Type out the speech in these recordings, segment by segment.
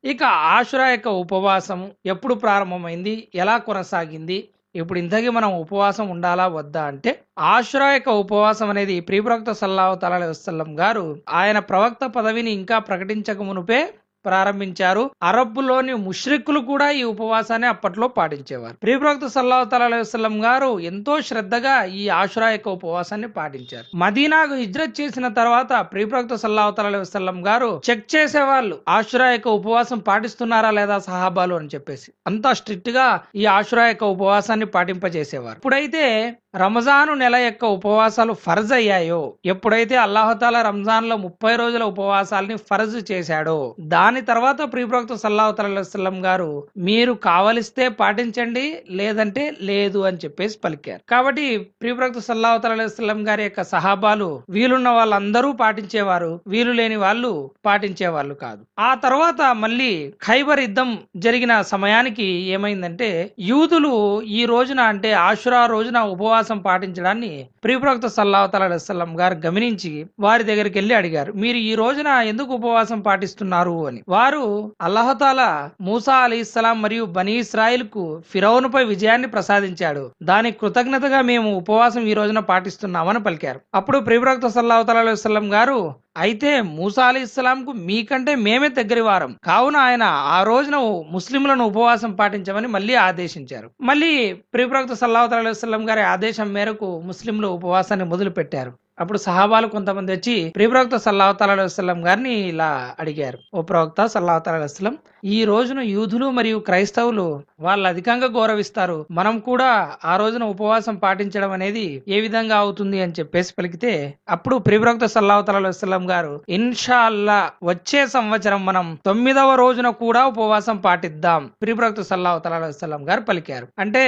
ఇక ఆషురా యొక్క ఉపవాసం ఎప్పుడు ప్రారంభమైంది? ఎలా కొనసాగింది? ఇప్పుడు ఇంతకీ మనం ఉపవాసం ఉండాలా? వద్దా? అంటే ఆషురా యొక్క ఉపవాసం అనేది ప్రియప్రవక్త సల్లల్లాహు తఆలా వసల్లం గారు ఆయన ప్రవక్త పదవిని ఇంకా ప్రకటించక మునుపే ప్రారంభించారు. అరబ్బులోని ముష్రిక్కులు కూడా ఈ ఉపవాసాన్ని అప్పట్లో పాటించేవారు. ప్రియప్రవక్త సల్లల్లాహు తఆలా వసల్లం గారు ఎంతో శ్రద్ధగా ఈ ఆషురా యొక్క ఉపవాసాన్ని పాటించారు. మదీనాకు హిజ్రత్ చేసిన తర్వాత ప్రియప్రవక్త సల్లల్లాహు తఆలా వసల్లం గారు చెక్ చేసేవాళ్ళు ఆషురా యొక్క ఉపవాసం పాటిస్తున్నారా లేదా సహాబాలు అని చెప్పేసి. అంతా స్ట్రిక్ట్ గా ఈ ఆషురా యొక్క ఉపవాసాన్ని పాటింపజేసేవారు. ఇప్పుడైతే రంజాను నెల యొక్క ఉపవాసాలు ఫర్జ్ అయ్యాయో, ఎప్పుడైతే అల్లాహుతాలా రంజాన్ లో 30 రోజుల ఉపవాసాలని ఫర్జ్ చేశాడో, దాని తర్వాత ప్రియప్రవక్త సల్లల్లాహు తఆలా వసల్లం గారు మీరు కావలిస్తే పాటించండి, లేదంటే లేదు అని చెప్పేసి పలికారు. కాబట్టి ప్రియప్రవక్త సల్లల్లాహు తఆలా వసల్లం గారి యొక్క సహాబాలు వీలున్న వాళ్ళందరూ పాటించేవారు, వీలు లేని వాళ్ళు పాటించేవాళ్ళు కాదు. ఆ తర్వాత మళ్ళీ ఖైబర్ యుద్ధం జరిగిన సమయానికి ఏమైందంటే యూదులు ఈ రోజున అంటే ఆషురా రోజున ఉపవాసం పాటించడాన్ని ప్రియప్రవక్త సల్లల్లాహు తఆలా వసల్లం గారు గమనించి వారి దగ్గరికి వెళ్ళి అడిగారు, మీరు ఈ రోజున ఎందుకు ఉపవాసం పాటిస్తున్నారు అని. వారు అల్లాహుతాలా మూసా అలైహిస్సలాం మరియు బనీ ఇస్రాయిల్ కు ఫిరౌనుపై విజయాన్ని ప్రసాదించాడు, దానికి కృతజ్ఞతగా మేము ఉపవాసం ఈ రోజున పాటిస్తున్నామని పలికారు. అప్పుడు ప్రియప్రవక్త సల్లల్లాహు తఆలా వసల్లం గారు అయితే మూసా అలైహిస్సలాంకు మీకంటే మేమే దగ్గరి వారం కావున ఆయన ఆ రోజున ముస్లింలను ఉపవాసం పాటించమని మళ్ళీ ఆదేశించారు. మళ్ళీ ప్రియప్రవక్త సల్లల్లాహు తఆలా వసల్లం గారి ఆదేశం మేరకు ముస్లింలు ఉపవాసాన్ని మొదలు పెట్టారు. అప్పుడు సహాబాలు కొంతమంది వచ్చి ప్రియప్రవక్త సల్లల్లాహు తఆలా వసల్లం గారిని ఇలా అడిగారు, ఓ ప్రవక్త సల్లల్లాహు తఆలా వసల్లం, ఈ రోజున యూదులు మరియు క్రైస్తవులు వాళ్ళు అధికంగా గౌరవిస్తారు, మనం కూడా ఆ రోజున ఉపవాసం పాటించడం అనేది ఏ విధంగా అవుతుంది అని చెప్పేసి పలికితే అప్పుడు ప్రియప్రవక్త సల్లల్లాహు తఆలా వసల్లం గారు ఇన్షా అల్లా వచ్చే సంవత్సరం మనం 9వ రోజున కూడా ఉపవాసం పాటిద్దాం ప్రియప్రవక్త సల్లల్లాహు తఆలా వసల్లం గారు పలికారు. అంటే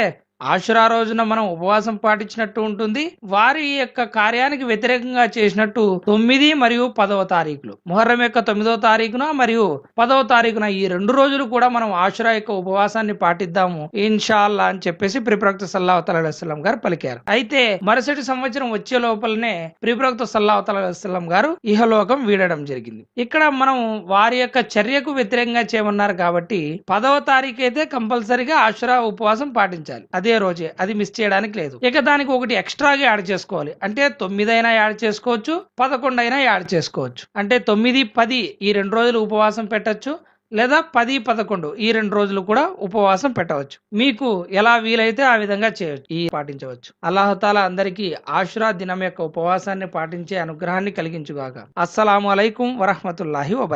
ఆషురా రోజున మనం ఉపవాసం పాటించినట్టు ఉంటుంది, వారి యొక్క కార్యానికి వ్యతిరేకంగా చేసినట్టు 9 మరియు 10వ తారీఖులు ముహర్రం యొక్క 9వ తారీఖున మరియు 10వ తారీఖున ఈ 2 రోజులు కూడా మనం ఆషురా యొక్క ఉపవాసాన్ని పాటిద్దాము ఇన్షా అల్లా అని చెప్పేసి ప్రియప్రవక్త సల్లల్లాహు తఆలా వసల్లం గారు పలికారు. అయితే మరుసటి సంవత్సరం వచ్చే లోపలనే ప్రియప్రవక్త సల్లల్లాహు తఆలా వసల్లం గారు ఇహలోకం వీడడం జరిగింది. ఇక్కడ మనం వారి యొక్క చర్యకు వ్యతిరేకంగా చేయమన్నారు కాబట్టి 10వ తారీఖు అయితే కంపల్సరీగా ఆషురా ఉపవాసం పాటించాలి, అదే రోజే, అది మిస్ చేయడానికి లేదు. ఇక దానికి ఒకటి ఎక్స్ట్రాగా యాడ్ చేసుకోవాలి, అంటే 9 అయినా యాడ్ చేసుకోవచ్చు, 11 అయినా యాడ్ చేసుకోవచ్చు. అంటే 9, 10 ఈ 2 రోజులు ఉపవాసం పెట్టచ్చు, లేదా 10, 11 ఈ 2 రోజులు కూడా ఉపవాసం పెట్టవచ్చు. మీకు ఎలా వీలైతే ఆ విధంగా చేయవచ్చు, పాటించవచ్చు. అల్లాహుతాలా అందరికీ ఆషురా దినం యొక్క ఉపవాసాన్ని పాటించే అనుగ్రహాన్ని కలిగించుగాక. అస్సలాము అలైకుం వరహ్మతుల్లాహి వబరకాతుహు.